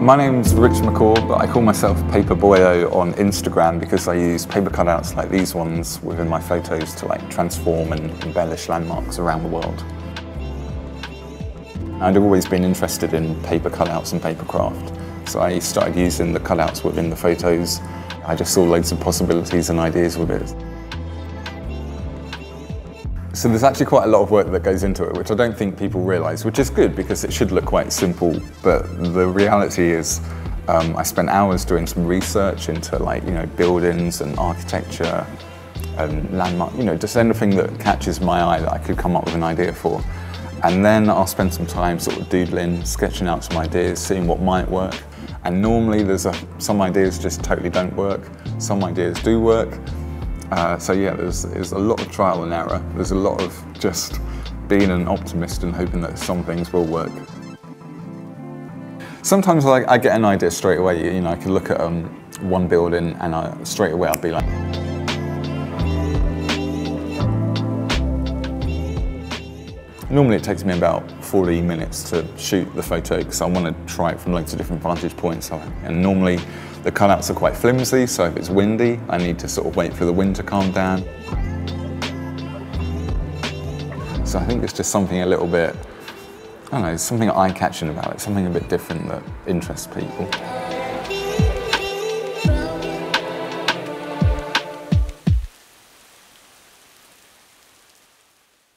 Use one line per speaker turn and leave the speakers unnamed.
My name's Rich McCor, but I call myself Paperboyo on Instagram because I use paper cutouts like these ones within my photos to transform and embellish landmarks around the world. I'd always been interested in paper cutouts and paper craft, so I started using the cutouts within the photos. I just saw loads of possibilities and ideas with it. So there's actually quite a lot of work that goes into it, which I don't think people realise, which is good because it should look quite simple, but the reality is I spent hours doing some research into buildings and architecture and landmark, just anything that catches my eye that I could come up with an idea for. And then I'll spend some time sort of doodling, sketching out some ideas, seeing what might work. And normally some ideas just totally don't work, some ideas do work. So yeah, there's a lot of trial and error. There's a lot of just being an optimist and hoping that some things will work. Sometimes I get an idea straight away. I can look at one building and straight away I'll be like, normally it takes me about 40 minutes to shoot the photo because I want to try it from loads of different vantage points. And normally the cutouts are quite flimsy, so if it's windy, I need to sort of wait for the wind to calm down. So I think it's just something a little bit, I don't know, something eye-catching about it, something a bit different that interests people.